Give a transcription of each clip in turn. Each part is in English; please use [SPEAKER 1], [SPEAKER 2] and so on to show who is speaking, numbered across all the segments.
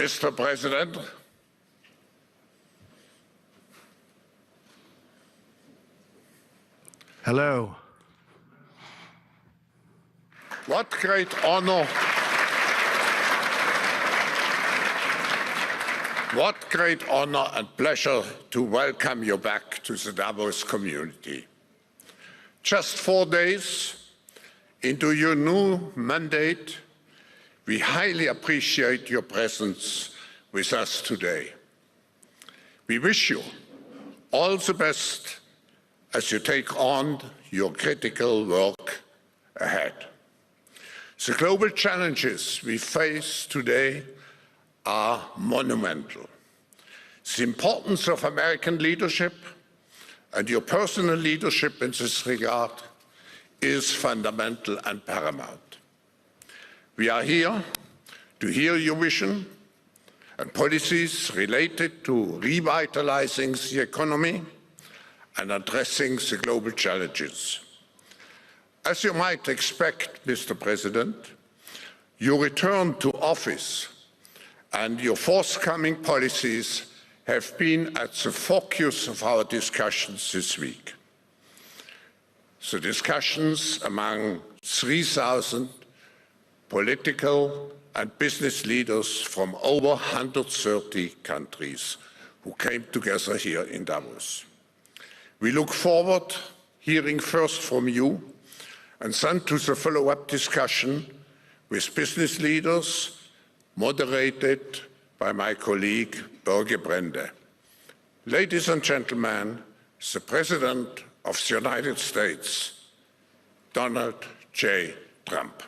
[SPEAKER 1] Mr. President,
[SPEAKER 2] hello.
[SPEAKER 1] What great honor, and pleasure to welcome you back to the Davos community. Just 4 days into your new mandate, we highly appreciate your presence with us today. We wish you all the best as you take on your critical work ahead. The global challenges we face today are monumental. The importance of American leadership and your personal leadership in this regard is fundamental and paramount. We are here to hear your vision and policies related to revitalizing the economy and addressing the global challenges. As you might expect, Mr. President, your return to office and your forthcoming policies have been at the focus of our discussions this week. The discussions among 3,000 political and business leaders from over 130 countries who came together here in Davos. We look forward to hearing first from you and then to the follow-up discussion with business leaders, moderated by my colleague Borge Brende. Ladies and gentlemen, the President of the United States, Donald J. Trump.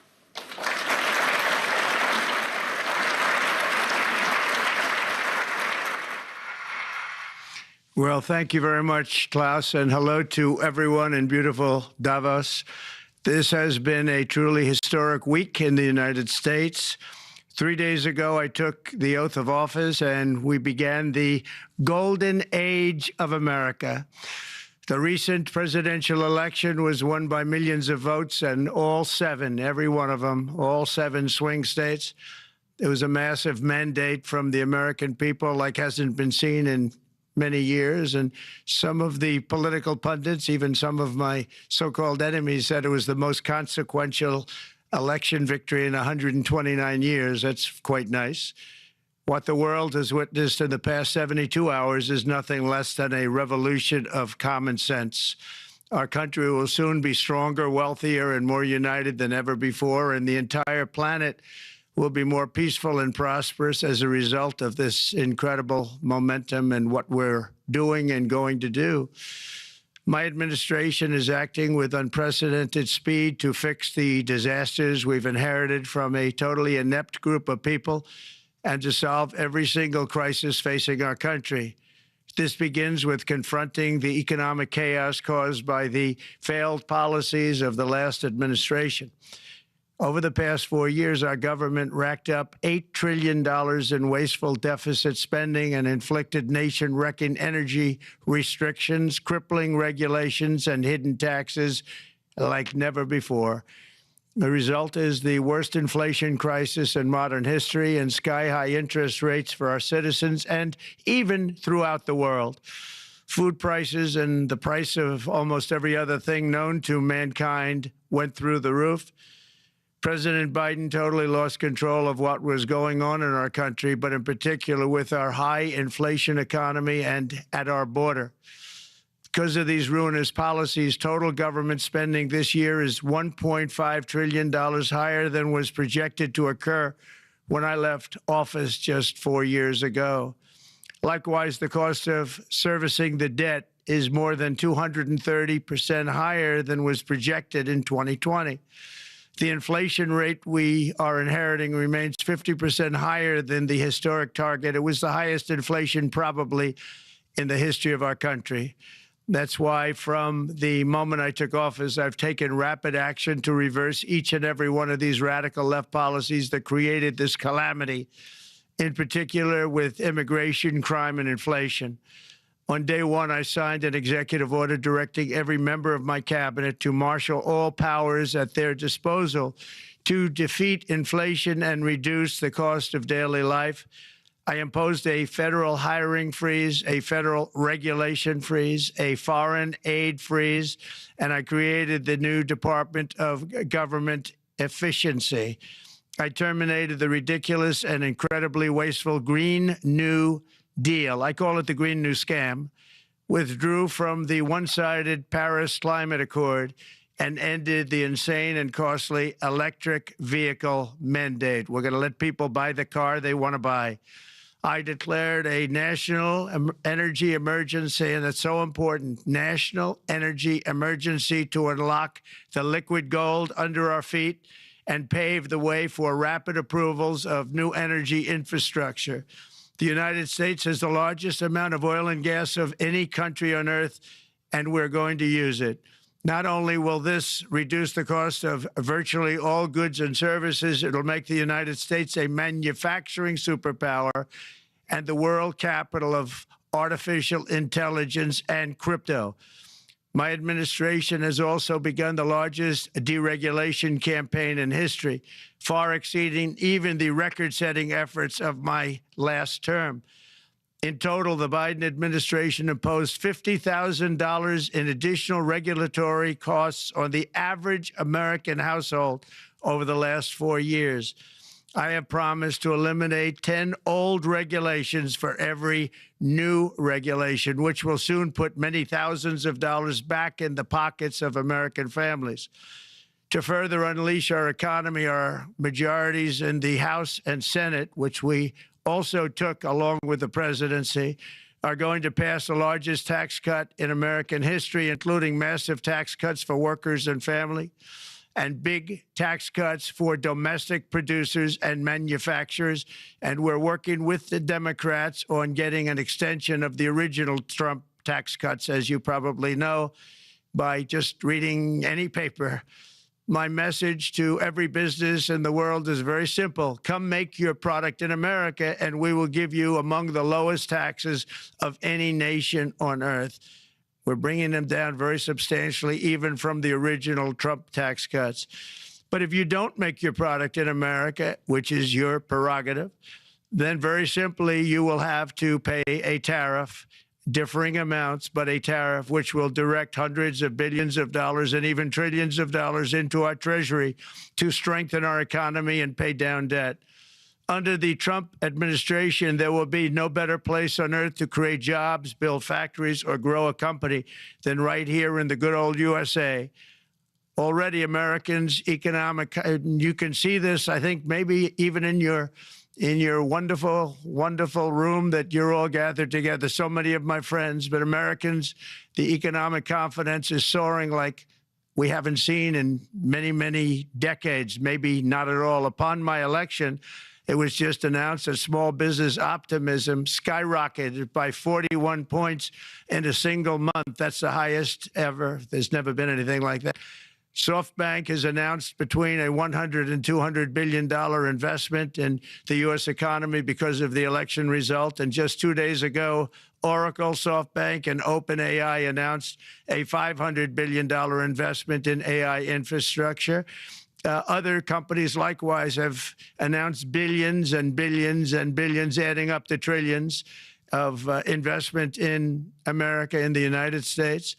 [SPEAKER 2] Well, thank you very much, Klaus, and hello to everyone in beautiful Davos. This has been a truly historic week in the United States. 3 days ago, I took the oath of office, and we began the golden age of America. The recent presidential election was won by millions of votes, and all 7, every one of them, all 7 swing states. It was a massive mandate from the American people like hasn't been seen in many years, and some of the political pundits, even some of my so-called enemies, said it was the most consequential election victory in 129 years. That's quite nice. What the world has witnessed in the past 72 hours is nothing less than a revolution of common sense. Our country will soon be stronger, wealthier, and more united than ever before, and the entire planet will be more peaceful and prosperous as a result of this incredible momentum and what we're doing and going to do. My administration is acting with unprecedented speed to fix the disasters we've inherited from a totally inept group of people and to solve every single crisis facing our country. This begins with confronting the economic chaos caused by the failed policies of the last administration. Over the past 4 years, our government racked up $8 trillion in wasteful deficit spending and inflicted nation-wrecking energy restrictions, crippling regulations, and hidden taxes like never before. The result is the worst inflation crisis in modern history and sky-high interest rates for our citizens and even throughout the world. Food prices and the price of almost every other thing known to mankind went through the roof. President Biden totally lost control of what was going on in our country, but in particular with our high inflation economy and at our border. Because of these ruinous policies, total government spending this year is $1.5 trillion higher than was projected to occur when I left office just 4 years ago. Likewise, the cost of servicing the debt is more than 230% higher than was projected in 2020. The inflation rate we are inheriting remains 50% higher than the historic target. It was the highest inflation probably in the history of our country. That's why from the moment I took office, I've taken rapid action to reverse each and every one of these radical left policies that created this calamity, in particular with immigration, crime, and inflation. On day one, I signed an executive order directing every member of my cabinet to marshal all powers at their disposal to defeat inflation and reduce the cost of daily life. I imposed a federal hiring freeze, a federal regulation freeze, a foreign aid freeze, and I created the new Department of Government Efficiency. I terminated the ridiculous and incredibly wasteful Green New Deal. I call it the Green New Scam. Withdrew from the one-sided Paris Climate Accord and ended the insane and costly electric vehicle mandate. We're going to let people buy the car they want to buy. I declared a national energy emergency, and it's so important, national energy emergency to unlock the liquid gold under our feet and pave the way for rapid approvals of new energy infrastructure. The United States has the largest amount of oil and gas of any country on earth, and we're going to use it. Not only will this reduce the cost of virtually all goods and services, it'll make the United States a manufacturing superpower and the world capital of artificial intelligence and crypto. My administration has also begun the largest deregulation campaign in history, far exceeding even the record-setting efforts of my last term. In total, the Biden administration imposed $50,000 in additional regulatory costs on the average American household over the last 4 years. I have promised to eliminate 10 old regulations for every new regulation, which will soon put many thousands of dollars back in the pockets of American families. To further unleash our economy, our majorities in the House and Senate, which we also took along with the presidency, are going to pass the largest tax cut in American history, including massive tax cuts for workers and family, and big tax cuts for domestic producers and manufacturers. And we're working with the Democrats on getting an extension of the original Trump tax cuts, as you probably know, by just reading any paper. My message to every business in the world is very simple. Come make your product in America, and we will give you among the lowest taxes of any nation on earth. We're bringing them down very substantially, even from the original Trump tax cuts. But if you don't make your product in America, which is your prerogative, then very simply you will have to pay a tariff, differing amounts, but a tariff which will direct hundreds of billions of dollars and even trillions of dollars into our treasury to strengthen our economy and pay down debt. Under the Trump administration, there will be no better place on earth to create jobs, build factories, or grow a company than right here in the good old USA. Already Americans' economic, you can see this, I think, maybe even in your wonderful, wonderful room that you're all gathered together, so many of my friends, but Americans, the economic confidence is soaring like we haven't seen in many, many decades, maybe not at all. Upon my election, it was just announced that small business optimism skyrocketed by 41 points in a single month. That's the highest ever. There's never been anything like that. SoftBank has announced between a $100 and $200 billion investment in the U.S. economy because of the election result. And just 2 days ago, Oracle, SoftBank, and OpenAI announced a $500 billion investment in AI infrastructure. Other companies likewise have announced billions and billions and billions, adding up to trillions of investment in America, in the United States.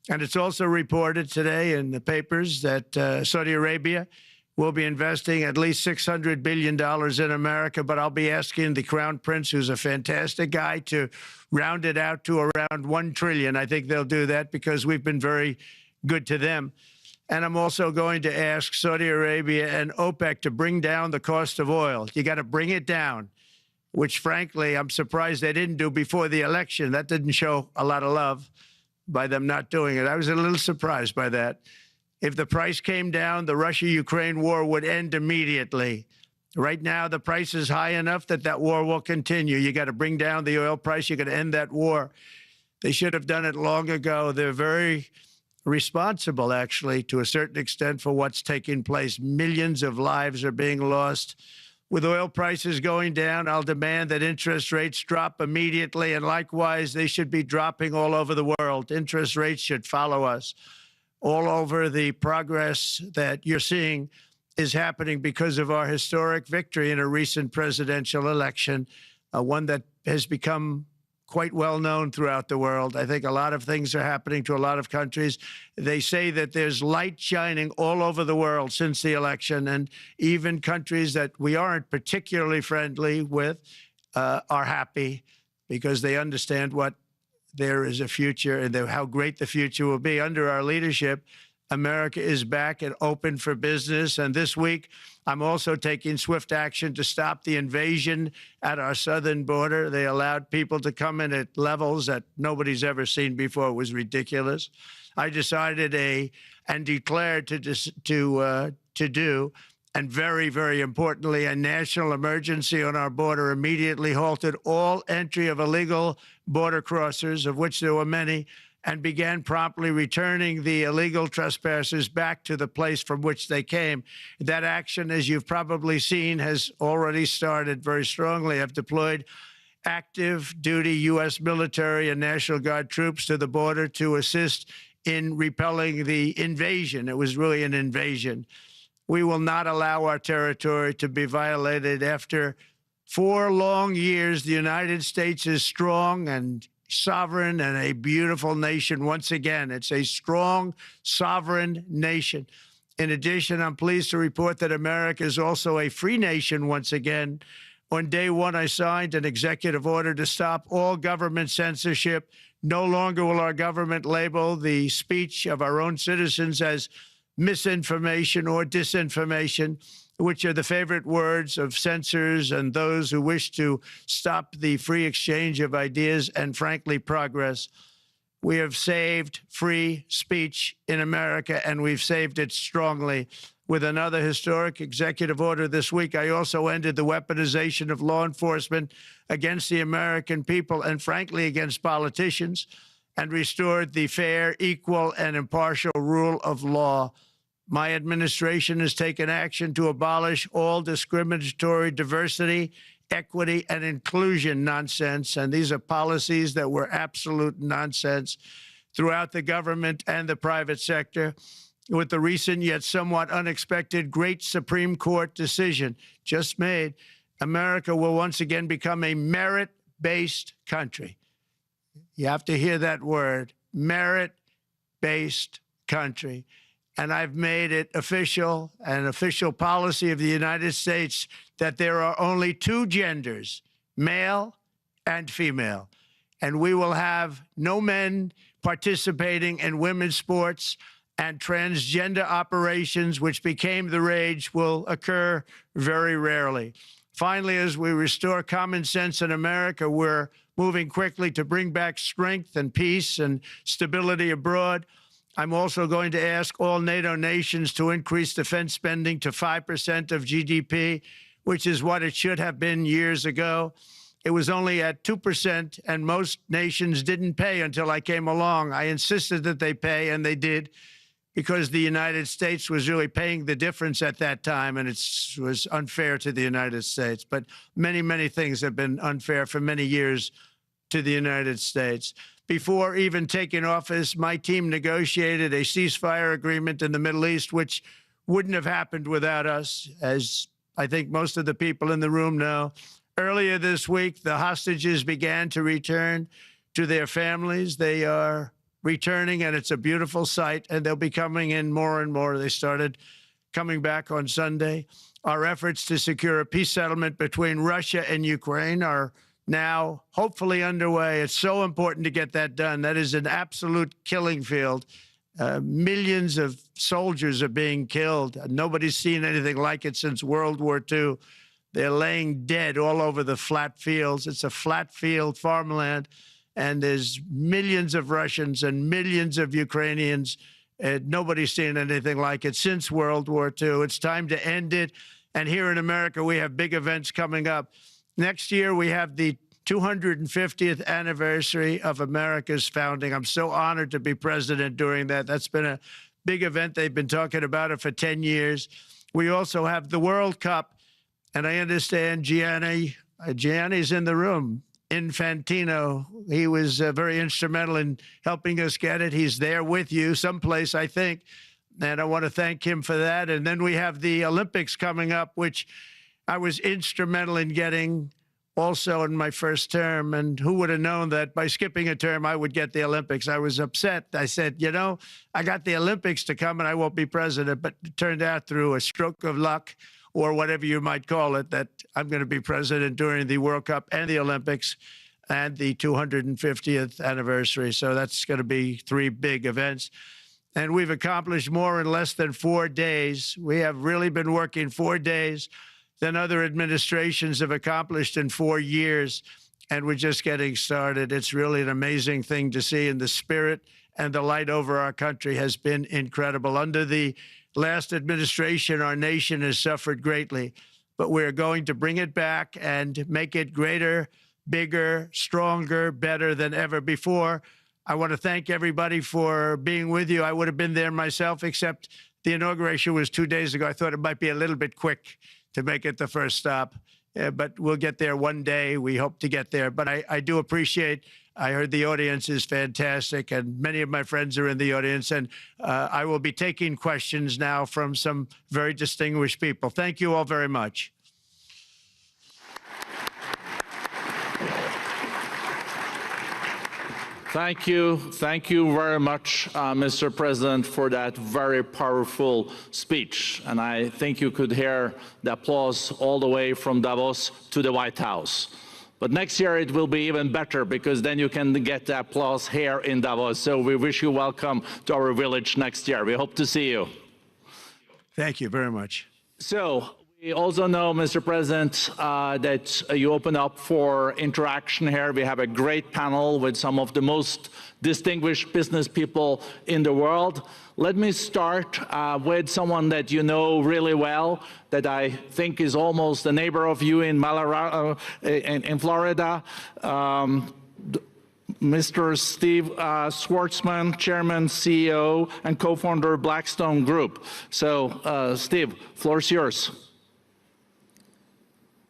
[SPEAKER 2] And it's also reported today in the papers that Saudi Arabia will be investing at least $600 billion in America. But I'll be asking the Crown Prince, who's a fantastic guy, to round it out to around $1 trillion. I think they'll do that because we've been very good to them. And I'm also going to ask Saudi Arabia and OPEC to bring down the cost of oil. You got to bring it down, which, frankly, I'm surprised they didn't do before the election. That didn't show a lot of love by them not doing it. I was a little surprised by that. If the price came down, the Russia-Ukraine war would end immediately. Right now, the price is high enough that that war will continue. You got to bring down the oil price. You got to end that war. They should have done it long ago. They're very responsible, actually, to a certain extent, for what's taking place. Millions of lives are being lost. With oil prices going down, I'll demand that interest rates drop immediately, and likewise, they should be dropping all over the world. Interest rates should follow us. All over, the progress that you're seeing is happening because of our historic victory in a recent presidential election. one that has become quite well known throughout the world. I think a lot of things are happening to a lot of countries. They say that there's light shining all over the world since the election, and even countries that we aren't particularly friendly with are happy because they understand what there is a future and how great the future will be. Under our leadership, America is back and open for business. And this week, I'm also taking swift action to stop the invasion at our southern border. They allowed people to come in at levels that nobody's ever seen before. It was ridiculous. I decided and declared to do, and very, very importantly, a national emergency on our border, immediately halted all entry of illegal border crossers, of which there were many, and began promptly returning the illegal trespassers back to the place from which they came. That action, as you've probably seen, has already started very strongly. I've deployed active duty U.S. military and National Guard troops to the border to assist in repelling the invasion. It was really an invasion. We will not allow our territory to be violated. After 4 long years, the United States is strong and sovereign and a beautiful nation once again. It's a strong, sovereign nation. In addition, I'm pleased to report that America is also a free nation once again. On day one, I signed an executive order to stop all government censorship. No longer will our government label the speech of our own citizens as misinformation or disinformation, which are the favorite words of censors and those who wish to stop the free exchange of ideas and, frankly, progress. We have saved free speech in America, and we've saved it strongly. With another historic executive order this week, I also ended the weaponization of law enforcement against the American people and, frankly, against politicians, and restored the fair, equal, and impartial rule of law. My administration has taken action to abolish all discriminatory diversity, equity, and inclusion nonsense. And these are policies that were absolute nonsense throughout the government and the private sector. With the recent yet somewhat unexpected great Supreme Court decision just made, America will once again become a merit-based country. You have to hear that word, merit-based country. And I've made it official, an official policy of the United States, that there are only 2 genders, male and female. And we will have no men participating in women's sports, and transgender operations, which became the rage, will occur very rarely. Finally, as we restore common sense in America, we're moving quickly to bring back strength and peace and stability abroad. I'm also going to ask all NATO nations to increase defense spending to 5% of GDP, which is what it should have been years ago. It was only at 2%, and most nations didn't pay until I came along. I insisted that they pay, and they did, because the United States was really paying the difference at that time, and it was unfair to the United States. But many, many things have been unfair for many years to the United States. Before even taking office, my team negotiated a ceasefire agreement in the Middle East, which wouldn't have happened without us, as I think most of the people in the room know. Earlier this week, the hostages began to return to their families. They are returning, and it's a beautiful sight, and they'll be coming in more and more. They started coming back on Sunday. Our efforts to secure a peace settlement between Russia and Ukraine are now hopefully underway. It's so important to get that done. That is an absolute killing field. Millions of soldiers are being killed. Nobody's seen anything like it since World War II. They're laying dead all over the flat fields. It's a flat field farmland, and there's millions of Russians and millions of Ukrainians. Nobody's seen anything like it since World War II. It's time to end it. And here in America, we have big events coming up. Next year, we have the 250th anniversary of America's founding. I'm so honored to be president during that. That's been a big event. They've been talking about it for 10 years. We also have the World Cup, and I understand Gianni's in the room. Infantino, he was very instrumental in helping us get it. He's there with you someplace, I think, and I want to thank him for that. And then we have the Olympics coming up, which I was instrumental in getting also in my first term. And who would have known that by skipping a term, I would get the Olympics? I was upset. I said, you know, I got the Olympics to come and I won't be president. But it turned out through a stroke of luck, or whatever you might call it, that I'm going to be president during the World Cup and the Olympics and the 250th anniversary. So that's going to be 3 big events. And we've accomplished more in less than 4 days. We have really been working 4 days than other administrations have accomplished in 4 years. And we're just getting started. It's really an amazing thing to see. And the spirit and the light over our country has been incredible. Under the last administration, our nation has suffered greatly, but we're going to bring it back and make it greater, bigger, stronger, better than ever before. I want to thank everybody for being with you. I would have been there myself, except the inauguration was 2 days ago. I thought it might be a little bit quick to make it the first stop, but we'll get there one day. We hope to get there. But I do appreciate, I heard the audience is fantastic, and many of my friends are in the audience, and I will be taking questions now from some very distinguished people. Thank you all very much.
[SPEAKER 3] Thank you. Thank you very much, Mr. President, for that very powerful speech. And I think you could hear the applause all the way from Davos to the White House. But next year it will be even better, because then you can get the applause here in Davos. So we wish you welcome to our village next year. We hope to see you.
[SPEAKER 2] Thank you very much.
[SPEAKER 3] So we also know, Mr. President, that you open up for interaction here. We have a great panel with some of the most distinguished business people in the world. Let me start with someone that you know really well, that I think is almost a neighbor of you in Florida. Mr. Steve Schwarzman, Chairman, CEO, and co-founder of Blackstone Group. So, Steve, floor is yours.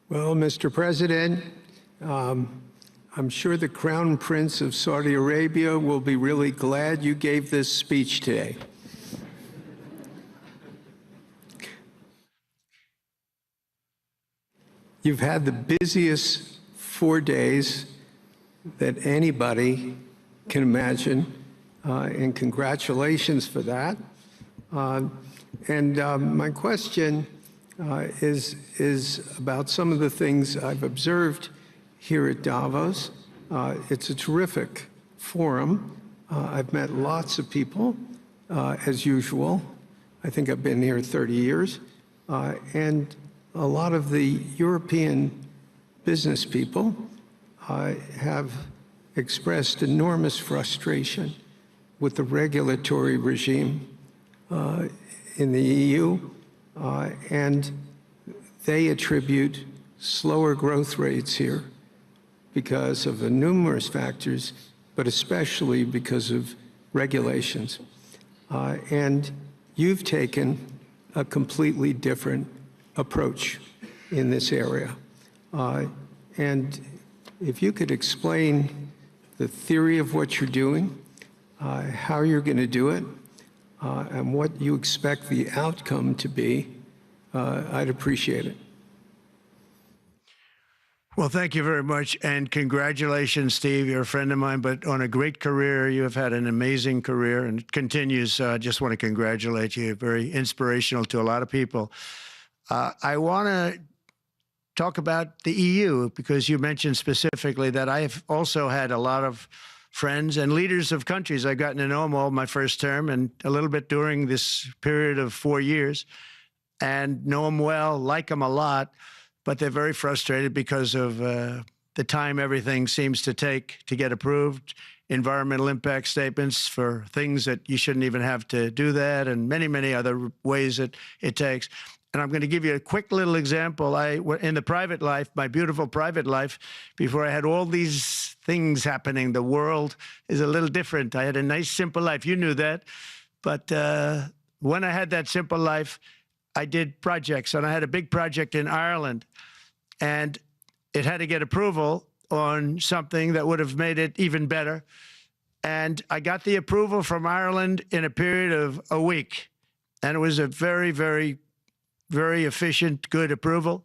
[SPEAKER 4] Well, Mr. President, I'm sure the Crown Prince of Saudi Arabia will be really glad you gave this speech today. You've had the busiest 4 days that anybody can imagine, and congratulations for that. My question is about some of the things I've observed here at Davos. It's a terrific forum. I've met lots of people, as usual. I think I've been here 30 years. And a lot of the European business people have expressed enormous frustration with the regulatory regime in the EU, and they attribute slower growth rates here because of numerous factors, but especially because of regulations. And you've taken a completely different approach in this area. And if you could explain the theory of what you're doing, how you're going to do it, and what you expect the outcome to be, I'd appreciate it.
[SPEAKER 2] Well, thank you very much, and congratulations, Steve. You're a friend of mine, but on a great career. You have had an amazing career, and it continues. I just want to congratulate you. Very inspirational to a lot of people. I want to talk about the EU, because you mentioned specifically that I've also had a lot of friends and leaders of countries. I've gotten to know them all my first term and a little bit during this period of 4 years, and know them well, like them a lot, but they're very frustrated because of the time everything seems to take to get approved, environmental impact statements for things that you shouldn't even have to do that, and many, many other ways that it takes. And I'm going to give you a quick little example. In the private life, my beautiful private life, before I had all these things happening, the world is a little different. I had a nice, simple life. You knew that. But when I had that simple life, I did projects. And I had a big project in Ireland. And it had to get approval on something that would have made it even better. And I got the approval from Ireland in a period of a week. And it was a very, very, very efficient, good approval.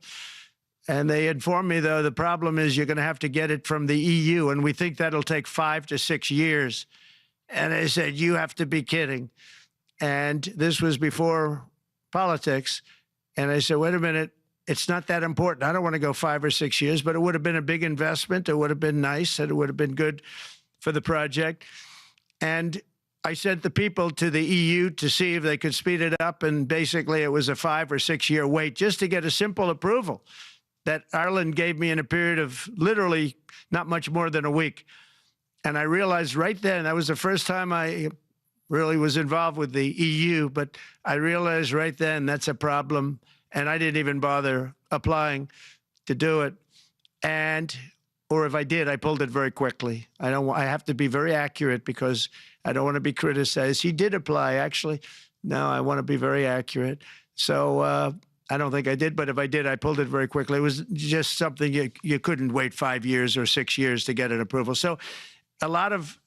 [SPEAKER 2] And they informed me, though, the problem is you're going to have to get it from the EU, and we think that'll take 5 to 6 years. And I said, you have to be kidding. And this was before politics. And I said, wait a minute, it's not that important. I don't want to go 5 or 6 years, but it would have been a big investment. It would have been nice, and it would have been good for the project. And I sent the people to the EU to see if they could speed it up. And basically, it was a 5 or 6 year wait just to get a simple approval that Ireland gave me in a period of literally not much more than a week. And I realized right then, that was the first time I really was involved with the EU, but I realized right then that's a problem. And I didn't even bother applying to do it. Or if I did, I pulled it very quickly. I have to be very accurate because I don't want to be criticized. He did apply, actually. No, I want to be very accurate. So I don't think I did, but if I did, I pulled it very quickly. It was just something you couldn't wait 5 years or 6 years to get an approval. So a lot of,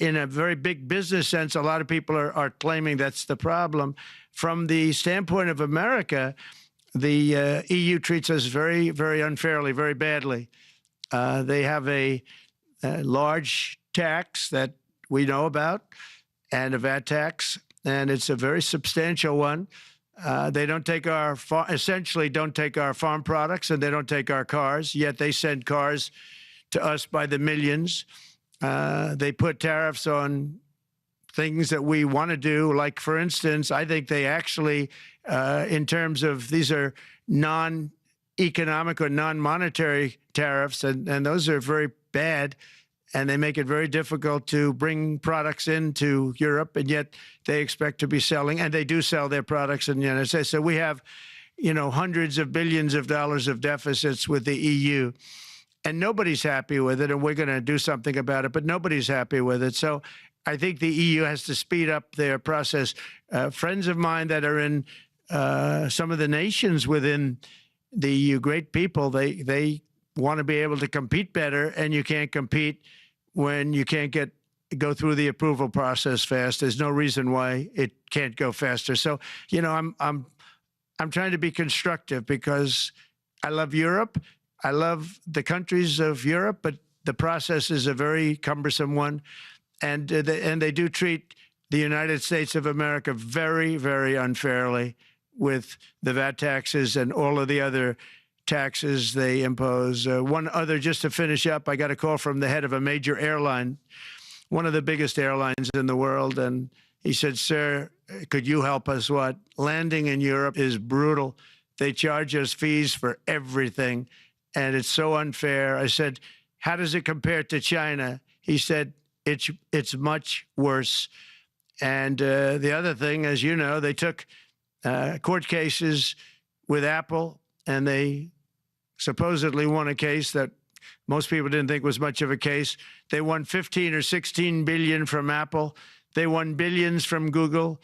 [SPEAKER 2] in a very big business sense, a lot of people are claiming that's the problem. From the standpoint of America, the EU treats us very, very unfairly, very badly. They have a large tax that we know about, and a VAT tax, and it's a very substantial one. They don't take essentially don't take our farm products, and they don't take our cars, yet they send cars to us by the millions. They put tariffs on things that we want to do. Like, for instance, I think they actually, in terms of, these are non-economic or non-monetary tariffs, and those are very bad, and they make it very difficult to bring products into Europe, and yet they expect to be selling, and they do sell their products in the United States. So we have, hundreds of billions of dollars of deficits with the EU, and nobody's happy with it, and we're going to do something about it, but nobody's happy with it. So I think the EU has to speed up their process. Friends of mine that are in some of the nations within the EU, great people, they want to be able to compete better, and you can't compete when you can't go through the approval process fast. There's no reason why it can't go faster. So, I'm trying to be constructive because I love Europe. I love the countries of Europe, but the process is a very cumbersome one, and they do treat the United States of America very, very unfairly with the VAT taxes and all of the other taxes they impose. One other, just to finish up, I got a call from the head of a major airline, one of the biggest airlines in the world, and he said, sir, could you help us? What? Landing in Europe is brutal. They charge us fees for everything, and it's so unfair. I said, how does it compare to China? He said, it's much worse. And the other thing, as you know, they took court cases with Apple, and they supposedly won a case that most people didn't think was much of a case. They won 15 or 16 billion from Apple. They won billions from Google.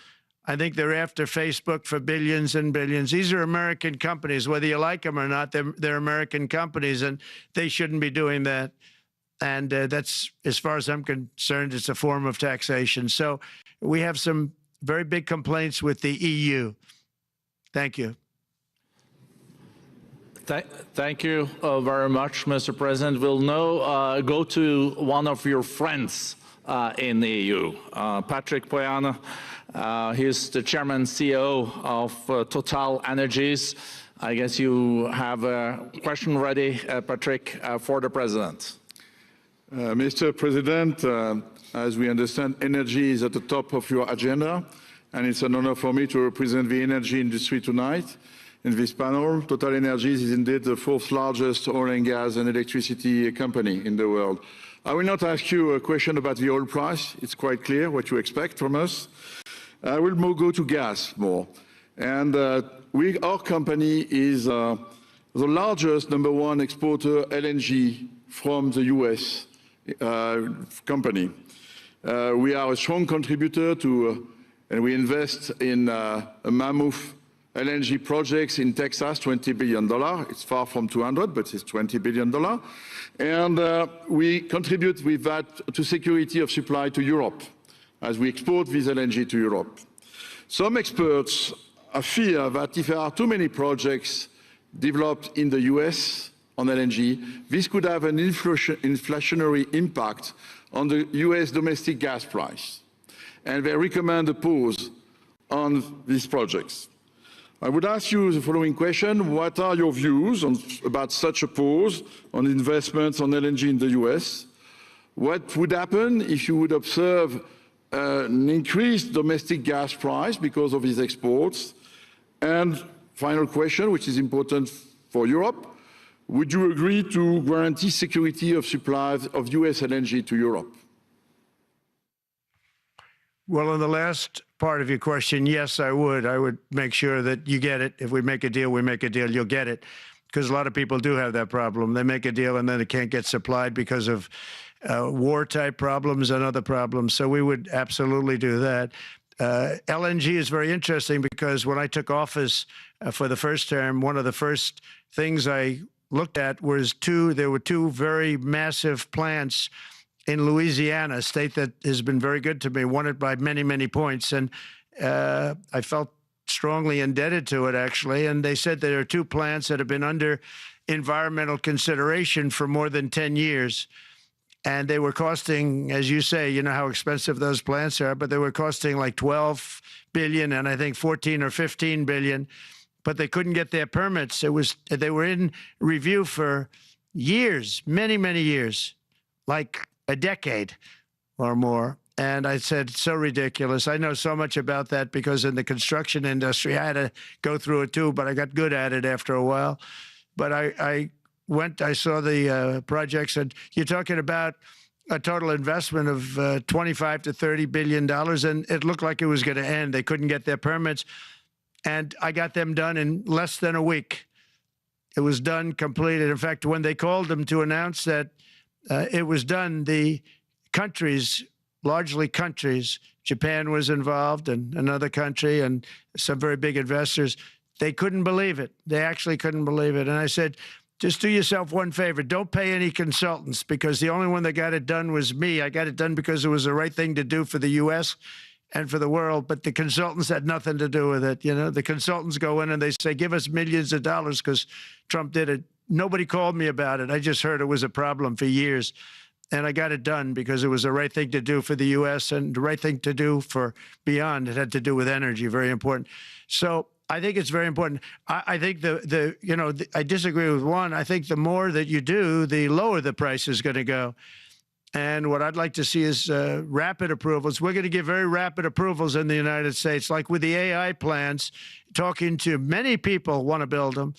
[SPEAKER 2] I think they're after Facebook for billions and billions. These are American companies, whether you like them or not. They're American companies, and they shouldn't be doing that. And that's, as far as I'm concerned, it's a form of taxation. So we have some very big complaints with the EU. Thank you.
[SPEAKER 3] Thank you very much, Mr. President. We'll now go to one of your friends in the EU, Patrick Pouyanné. He's the chairman and CEO of Total Energies. I guess you have a question ready, Patrick, for the president.
[SPEAKER 5] Mr. President, as we understand, energy is at the top of your agenda, and it's an honor for me to represent the energy industry tonight. In this panel, Total Energies is indeed the fourth largest oil and gas and electricity company in the world. I will not ask you a question about the oil price. It's quite clear what you expect from us. I will go to gas more. And our company is the largest #1 exporter LNG from the US company. We are a strong contributor to, and we invest in a mammoth LNG projects in Texas, $20 billion. It's far from 200, but it's $20 billion. And we contribute with that to security of supply to Europe, as we export this LNG to Europe. Some experts fear that if there are too many projects developed in the US on LNG, this could have an inflationary impact on the US domestic gas price. And they recommend a pause on these projects. I would ask you the following question. What are your views about such a pause on investments on LNG in the US? What would happen if you would observe an increased domestic gas price because of these exports? And final question, which is important for Europe, would you agree to guarantee security of supplies of US LNG to Europe?
[SPEAKER 2] Well, on the last part of your question, yes, I would. I would make sure that you get it. If we make a deal, we make a deal, you'll get it. Because a lot of people do have that problem. They make a deal and then it can't get supplied because of war-type problems and other problems. So we would absolutely do that. LNG is very interesting because when I took office for the first term, one of the first things I looked at was there were two very massive plants in Louisiana, a state that has been very good to me, won it by many, many points. And I felt strongly indebted to it, actually. And they said there are two plants that have been under environmental consideration for more than 10 years. And they were costing, as you say, you know how expensive those plants are, but they were costing like 12 billion and I think 14 or 15 billion, but they couldn't get their permits. They were in review for years, many, many years, like a decade or more. And I said, so ridiculous. I know so much about that because in the construction industry, I had to go through it too, but I got good at it after a while. But I saw the projects, and you're talking about a total investment of 25 to $30 billion, and it looked like it was going to end. They couldn't get their permits, and I got them done in less than a week. It was done, completed. In fact, when they called them to announce that it was done, the countries, largely countries, Japan was involved and another country and some very big investors, they couldn't believe it. They actually couldn't believe it. And I said, just do yourself one favor. Don't pay any consultants, because the only one that got it done was me. I got it done because it was the right thing to do for the U.S. and for the world, but the consultants had nothing to do with it. You know, the consultants go in and they say, give us millions of dollars because Trump did it. Nobody called me about it. I just heard it was a problem for years. And I got it done because it was the right thing to do for the U.S. and the right thing to do for beyond. It had to do with energy, very important. So I think it's very important. I think I disagree with one. I think the more that you do, the lower the price is going to go. And what I'd like to see is rapid approvals. We're going to give very rapid approvals in the United States, like with the AI plants, talking to many people want to build them.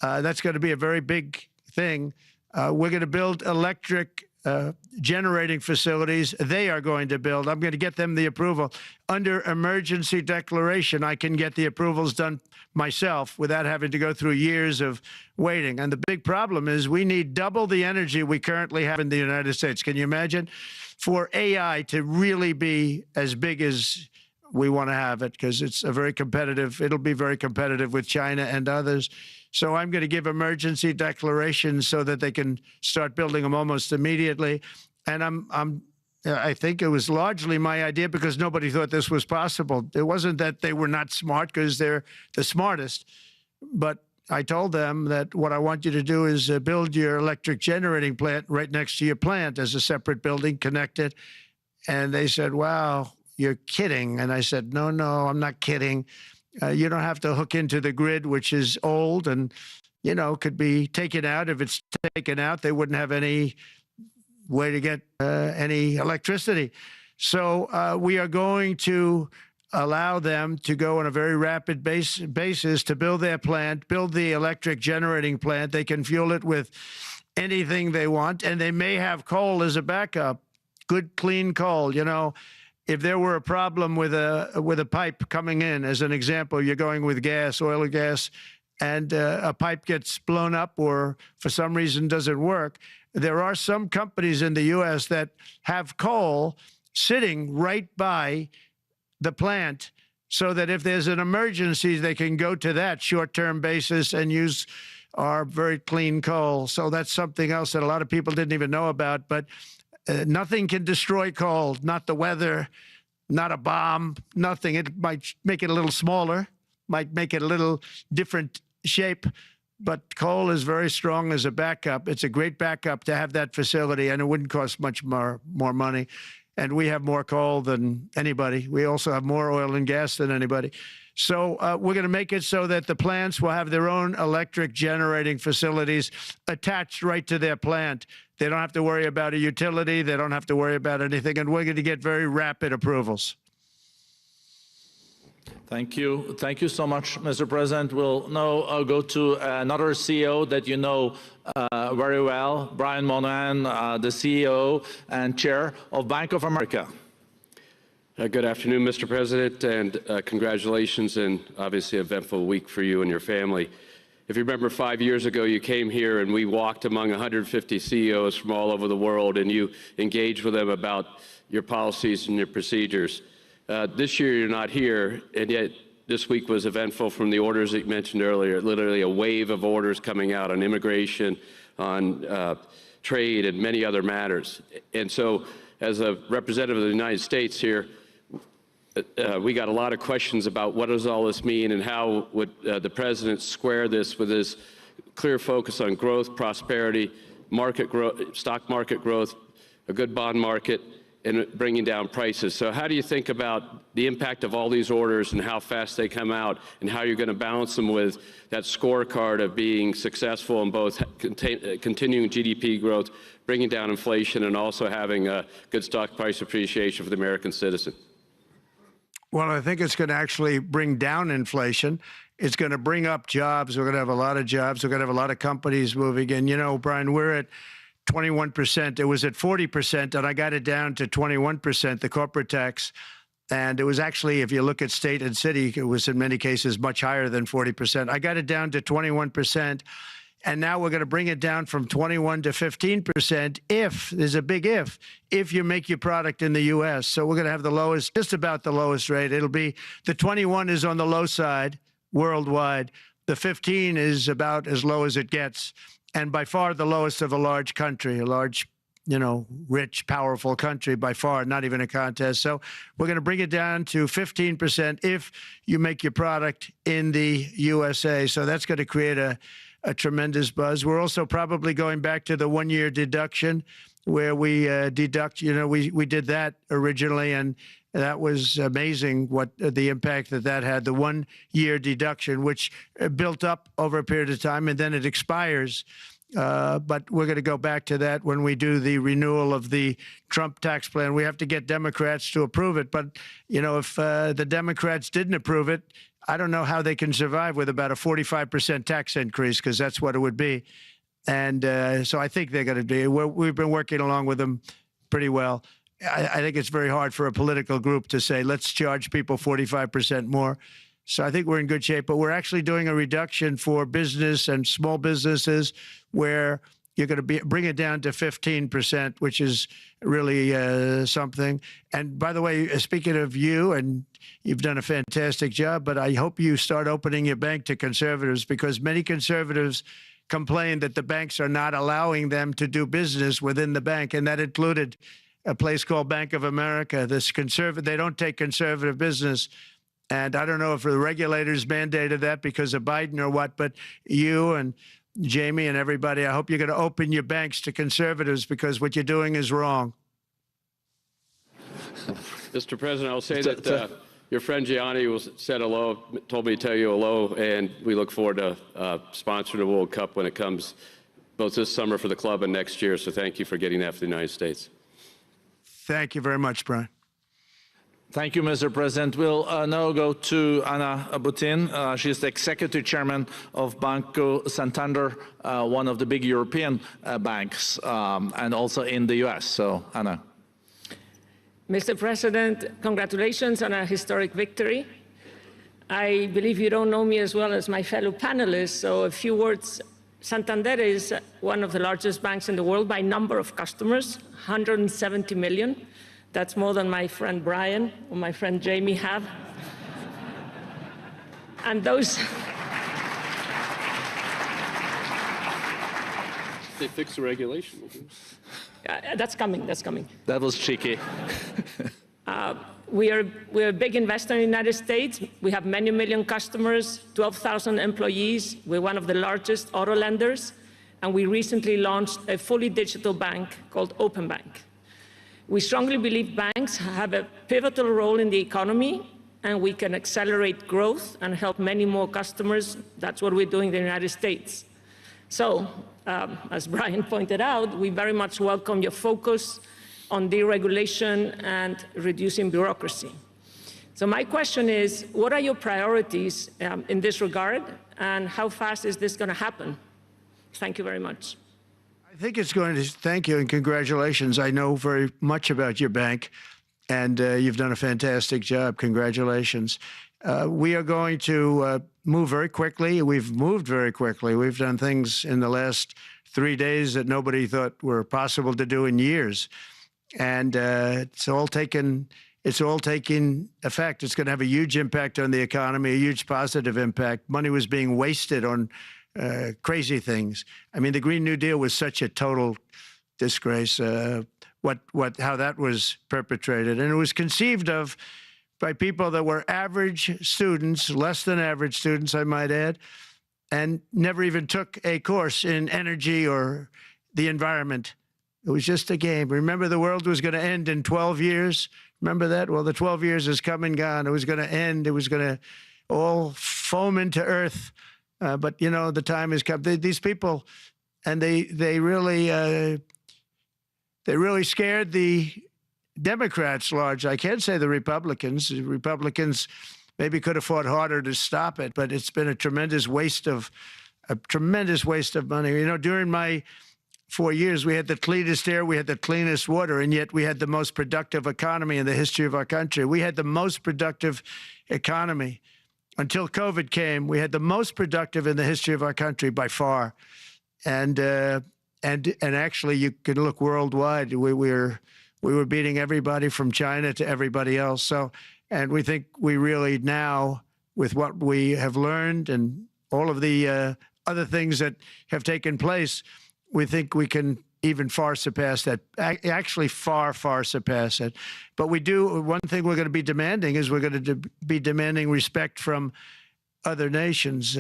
[SPEAKER 2] That's going to be a very big thing. We're going to build electric generating facilities. They are going to build. I'm going to get them the approval. Under emergency declaration, I can get the approvals done myself without having to go through years of waiting. And the big problem is we need double the energy we currently have in the United States. Can you imagine? For AI to really be as big as we want to have it, because it's a very competitive, it'll be very competitive with China and others. So I'm going to give emergency declarations so that they can start building them almost immediately. And I think it was largely my idea because nobody thought this was possible. It wasn't that they were not smart, because they're the smartest. But I told them that what I want you to do is build your electric generating plant right next to your plant as a separate building, connected. And they said, wow, you're kidding. And I said, no, I'm not kidding. You don't have to hook into the grid, which is old and, you know, could be taken out. If it's taken out, they wouldn't have any way to get any electricity. So we are going to allow them to go on a very rapid basis to build their plant, build the electric generating plant. They can fuel it with anything they want, and they may have coal as a backup, good, clean coal, you know. If there were a problem with a pipe coming in, as an example, you're going with gas, oil or gas, and a pipe gets blown up or for some reason doesn't work, there are some companies in the U.S. that have coal sitting right by the plant so that if there's an emergency, they can go to that short-term basis and use our very clean coal. So that's something else that a lot of people didn't even know about. But nothing can destroy coal, not the weather, not a bomb, nothing. It might make it a little smaller, might make it a little different shape, but coal is very strong as a backup. It's a great backup to have that facility, and it wouldn't cost much more money. And we have more coal than anybody. We also have more oil and gas than anybody. So we're going to make it so that the plants will have their own electric generating facilities attached right to their plant. They don't have to worry about a utility. They don't have to worry about anything. And we're going to get very rapid approvals.
[SPEAKER 3] Thank you. Thank you so much, Mr. President. We'll now go to another CEO that you know very well, Brian Moynihan, the CEO and Chair of Bank of America.
[SPEAKER 6] Good afternoon, Mr. President, and congratulations, and obviously an eventful week for you and your family. If you remember 5 years ago, you came here and we walked among 150 CEOs from all over the world, and you engaged with them about your policies and your procedures. This year, you're not here, and yet this week was eventful from the orders that you mentioned earlier, literally a wave of orders coming out on immigration, on trade, and many other matters. And so, as a representative of the United States here, we got a lot of questions about what does all this mean and how would the president square this with his clear focus on growth, prosperity, market growth, stock market growth, a good bond market, and bringing down prices. So how do you think about the impact of all these orders and how fast they come out, and how you're going to balance them with that scorecard of being successful in both continuing GDP growth, bringing down inflation, and also having a good stock price appreciation for the American citizen?
[SPEAKER 2] Well, I think it's going to actually bring down inflation. It's going to bring up jobs. We're going to have a lot of jobs. We're going to have a lot of companies moving in. You know, Brian, we're at 21%. It was at 40%, and I got it down to 21%, the corporate tax. And it was actually, if you look at state and city, it was in many cases much higher than 40%. I got it down to 21%. And now we're going to bring it down from 21 to 15% if, there's a big if you make your product in the U.S. So we're going to have the lowest, just about the lowest rate. It'll be, the 21 is on the low side worldwide. The 15 is about as low as it gets. And by far the lowest of a large country, a large, you know, rich, powerful country by far, not even a contest. So we're going to bring it down to 15% if you make your product in the USA. So that's going to create a tremendous buzz. We're also probably going back to the one-year deduction where we deduct, you know, we did that originally, and that was amazing what the impact that had, the one-year deduction, which built up over a period of time, and then it expires. But we're going to go back to that when we do the renewal of the Trump tax plan. We have to get Democrats to approve it. But, you know, if the Democrats didn't approve it, I don't know how they can survive with about a 45% tax increase, because that's what it would be. And so I think they're going to be. We've been working along with them pretty well. I think it's very hard for a political group to say, let's charge people 45% more. So I think we're in good shape. But we're actually doing a reduction for business and small businesses where you're going to bring it down to 15%, which is really something. And by the way, speaking of you, and you've done a fantastic job, but I hope you start opening your bank to conservatives, because many conservatives complain that the banks are not allowing them to do business within the bank. And that included a place called Bank of America. They don't take conservative business. And I don't know if the regulators mandated that because of Biden or what, but you and Jamie and everybody, I hope you're going to open your banks to conservatives, because what you're doing is wrong.
[SPEAKER 6] Mr. President, I'll say that your friend Gianni said hello, told me to tell you hello, and we look forward to sponsoring the World Cup when it comes, both this summer for the club and next year. So thank you for getting that for the United States.
[SPEAKER 2] Thank you very much, Brian.
[SPEAKER 3] Thank you, Mr. President. We'll now go to Anna Butin. She's the Executive Chairman of Banco Santander, one of the big European banks, and also in the U.S. So, Anna.
[SPEAKER 7] Mr. President, congratulations on a historic victory. I believe you don't know me as well as my fellow panelists, so a few words. Santander is one of the largest banks in the world by number of customers, 170 million. That's more than my friend Brian or my friend Jamie have. And those...
[SPEAKER 6] They fixed the regulation.
[SPEAKER 7] That's coming, that's coming.
[SPEAKER 3] That was cheeky.
[SPEAKER 7] we're a big investor in the United States. We have many million customers, 12,000 employees. We're one of the largest auto lenders, and we recently launched a fully digital bank called Open Bank. We strongly believe banks have a pivotal role in the economy, and we can accelerate growth and help many more customers. That's what we're doing in the United States. So, as Brian pointed out, we very much welcome your focus on deregulation and reducing bureaucracy. So my question is, what are your priorities in this regard, and how fast is this going to happen? Thank you very much.
[SPEAKER 2] I think it's going to, thank you and congratulations. I know very much about your bank, and you've done a fantastic job. Congratulations. We are going to move very quickly. We've moved very quickly. We've done things in the last 3 days that nobody thought were possible to do in years. And it's all taking effect. It's going to have a huge impact on the economy, a huge positive impact. Money was being wasted on crazy things. I mean, the Green New Deal was such a total disgrace, how that was perpetrated. And it was conceived of by people that were average students, less than average students, I might add, and never even took a course in energy or the environment. It was just a game. Remember, the world was going to end in 12 years? Remember that? Well, the 12 years has come and gone. It was going to end. It was going to all foam into earth. But, you know, the time has come. These people, and they really scared the Democrats large. I can't say the Republicans. The Republicans maybe could have fought harder to stop it, but it's been a tremendous waste of money. You know, during my 4 years, we had the cleanest air, we had the cleanest water, and yet we had the most productive economy in the history of our country. We had the most productive economy until COVID came. We had the most productive in the history of our country by far, and actually, you can look worldwide. We were beating everybody from China to everybody else. So, and we think we really now, with what we have learned and all of the other things that have taken place, we think we can even far surpass that, actually far, far surpass it. But we do, one thing we're going to be demanding is we're going to be demanding respect from other nations.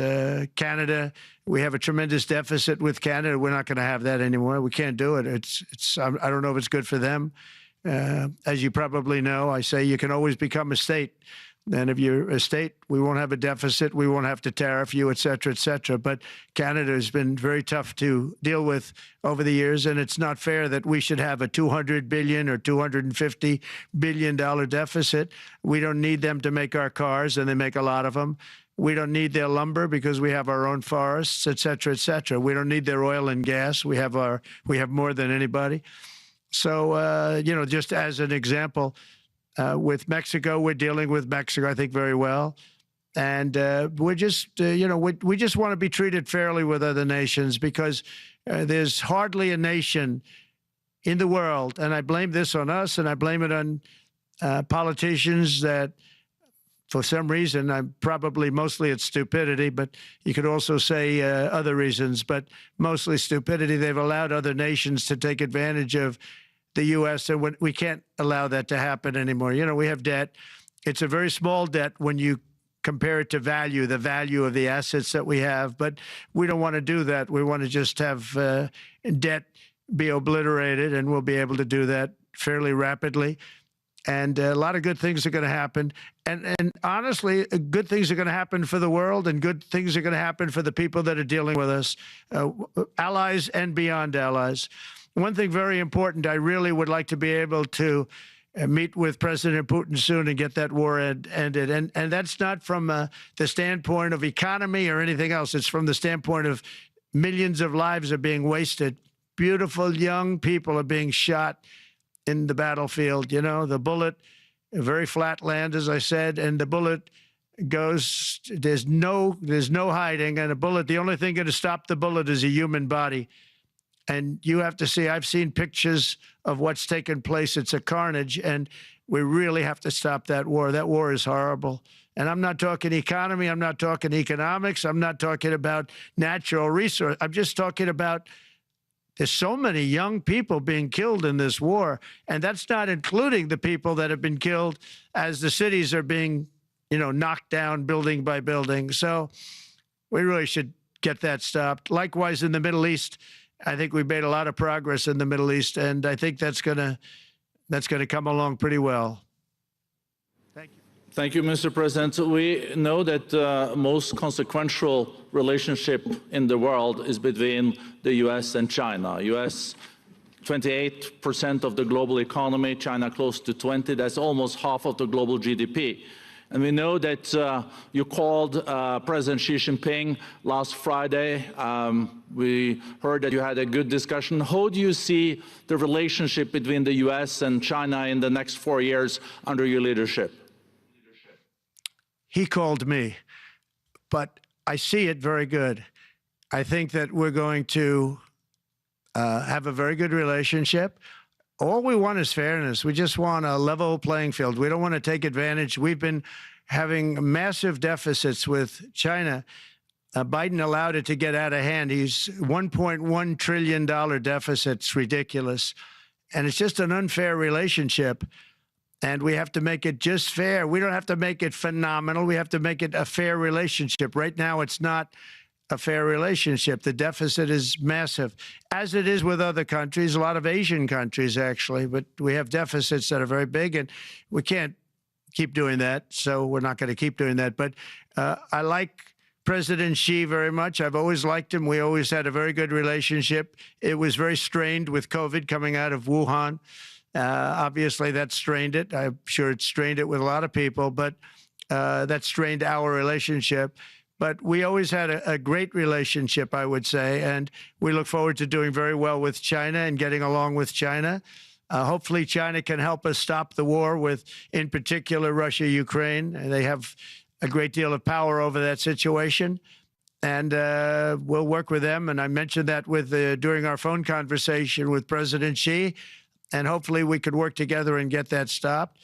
[SPEAKER 2] Canada, we have a tremendous deficit with Canada. We're not going to have that anymore. We can't do it. I don't know if it's good for them. As you probably know, I say you can always become a state. And if you're a state, we won't have a deficit. We won't have to tariff you, et cetera, et cetera. But Canada has been very tough to deal with over the years. And it's not fair that we should have a $200 billion or $250 billion deficit. We don't need them to make our cars, and they make a lot of them. We don't need their lumber because we have our own forests, et cetera, et cetera. We don't need their oil and gas. We have more than anybody. So, you know, just as an example, with Mexico, we're dealing with Mexico, I think, very well. And we're just, you know, we just want to be treated fairly with other nations, because there's hardly a nation in the world, and I blame this on us, and I blame it on politicians that, for some reason, probably mostly it's stupidity, but you could also say other reasons, but mostly stupidity. They've allowed other nations to take advantage of the U.S., and we can't allow that to happen anymore. You know, we have debt. It's a very small debt when you compare it to the value of the assets that we have, but we don't want to do that. We want to just have debt be obliterated, and we'll be able to do that fairly rapidly. And a lot of good things are going to happen. And honestly, good things are going to happen for the world, and good things are going to happen for the people that are dealing with us, allies and beyond allies. One thing very important, I really would like to be able to meet with President Putin soon and get that war ended. And that's not from the standpoint of economy or anything else. It's from the standpoint of millions of lives are being wasted. Beautiful young people are being shot in the battlefield. You know, the bullet, a very flat land, as I said, and the bullet goes, there's no hiding. And a bullet, the only thing going to stop the bullet is a human body. And you have to see, I've seen pictures of what's taken place. It's a carnage, and we really have to stop that war. That war is horrible. And I'm not talking economy. I'm not talking economics. I'm not talking about natural resource. I'm just talking about There's so many young people being killed in this war, and that's not including the people that have been killed as the cities are being, knocked down building by building. So we really should get that stopped. Likewise, in the Middle East, I think we've made a lot of progress in the Middle East, and I think that's gonna come along pretty well. Thank you.
[SPEAKER 3] Thank you, Mr. President. We know that the most consequential relationship in the world is between the U.S. and China. U.S. 28% of the global economy, China close to 20. That's almost half of the global GDP. And we know that you called President Xi Jinping last Friday. We heard that you had a good discussion. How do you see the relationship between the U.S. and China in the next 4 years under your leadership?
[SPEAKER 2] He called me, but I see it very good. I think that we're going to have a very good relationship. All we want is fairness. We just want a level playing field. We don't want to take advantage. We've been having massive deficits with China. Biden allowed it to get out of hand. He's $1.1 trillion deficit. It's ridiculous. And it's just an unfair relationship. And we have to make it just fair. We don't have to make it phenomenal. We have to make it a fair relationship. Right now, it's not a fair relationship. The deficit is massive, as it is with other countries, a lot of Asian countries, actually. But we have deficits that are very big, and we can't keep doing that. So we're not going to keep doing that. But I like President Xi very much. I've always liked him. We always had a very good relationship. It was very strained with COVID coming out of Wuhan. Obviously, that strained it. I'm sure it strained it with a lot of people, but that strained our relationship. But we always had a great relationship, I would say, and we look forward to doing very well with China and getting along with China. Hopefully, China can help us stop the war with, in particular, Russia, Ukraine. They have a great deal of power over that situation, and we'll work with them. And I mentioned that during our phone conversation with President Xi. And hopefully we could work together and get that stopped.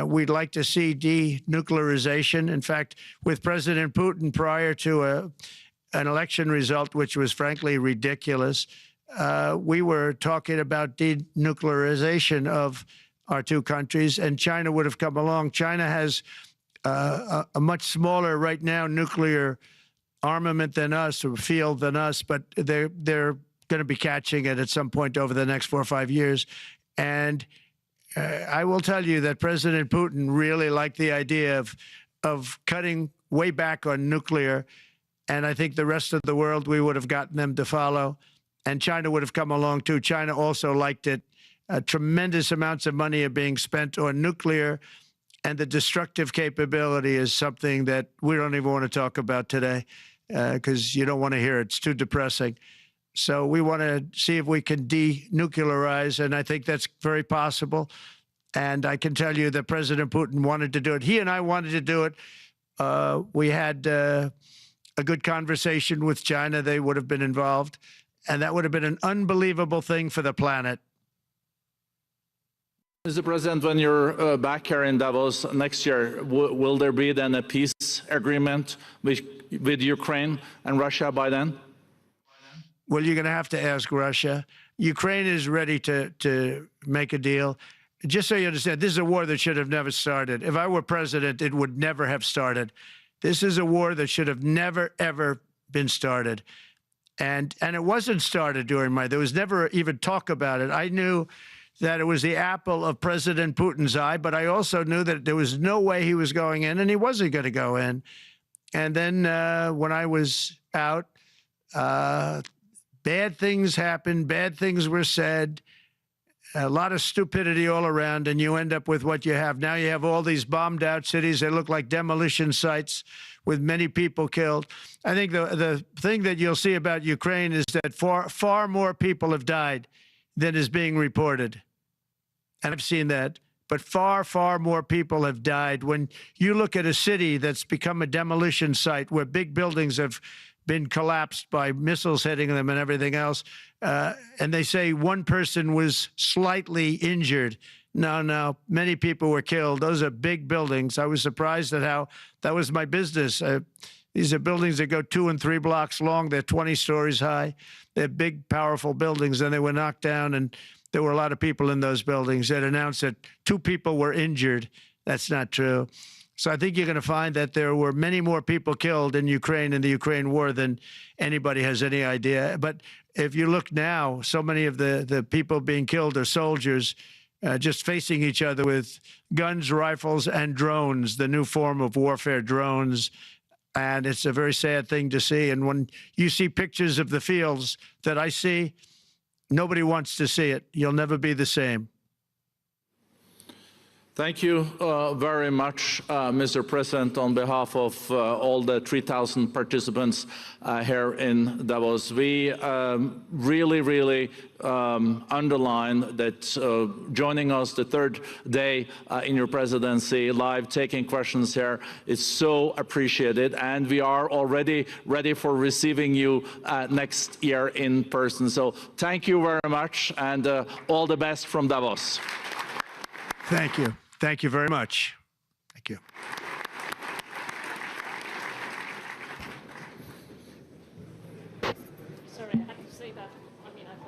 [SPEAKER 2] We'd like to see denuclearization. In fact, with President Putin, prior to an election result, which was frankly ridiculous, we were talking about denuclearization of our two countries, and China would have come along. China has a much smaller, right now, nuclear armament than us, or field than us, but they're going to be catching it at some point over the next 4 or 5 years. And I will tell you that President Putin really liked the idea of cutting way back on nuclear. And I think the rest of the world, we would have gotten them to follow. And China would have come along too. China also liked it. Tremendous amounts of money are being spent on nuclear. And the destructive capability is something that we don't even want to talk about today because you don't want to hear it. It's too depressing. So we want to see if we can denuclearize, and I think that's very possible. And I can tell you that President Putin wanted to do it. He and I wanted to do it. We had a good conversation with China. They would have been involved, and that would have been an unbelievable thing for the planet.
[SPEAKER 3] Mr. President, when you're back here in Davos next year, will there be then a peace agreement with Ukraine and Russia by then?
[SPEAKER 2] Well, you're going to have to ask Russia. Ukraine is ready to make a deal. Just so you understand, this is a war that should have never started. If I were president, it would never have started. This is a war that should have never, ever been started. And it wasn't started during there was never even talk about it. I knew that it was the apple of President Putin's eye, but I also knew that there was no way he was going in, and he wasn't going to go in. And then when I was out, bad things happened, bad things were said, a lot of stupidity all around, and you end up with what you have. Now you have all these bombed out cities. They look like demolition sites with many people killed. I think the thing that you'll see about Ukraine is that far more people have died than is being reported. And I've seen that. But far, far more people have died. When you look at a city that's become a demolition site where big buildings have been collapsed by missiles hitting them and everything else, and they say one person was slightly injured. No, many people were killed. Those are big buildings. I was surprised at how that was my business. These are buildings that go 2 and 3 blocks long. They're 20 stories high. They're big, powerful buildings, and they were knocked down, and there were a lot of people in those buildings. That announced that 2 people were injured. That's not true. So I think you're going to find that there were many more people killed in Ukraine in the Ukraine war than anybody has any idea. But if you look now, so many of the people being killed are soldiers just facing each other with guns, rifles, and drones, the new form of warfare, drones. And it's a very sad thing to see. And when you see pictures of the fields that I see, nobody wants to see it. You'll never be the same.
[SPEAKER 3] Thank you very much, Mr. President, on behalf of all the 3,000 participants here in Davos. We really underline that joining us the 3rd day in your presidency, live taking questions here is so appreciated, and we are already ready for receiving you next year in person. So thank you very much, and all the best from Davos.
[SPEAKER 2] Thank you. Thank you very much. Thank you.
[SPEAKER 7] Sorry, I have to say that. I mean, I've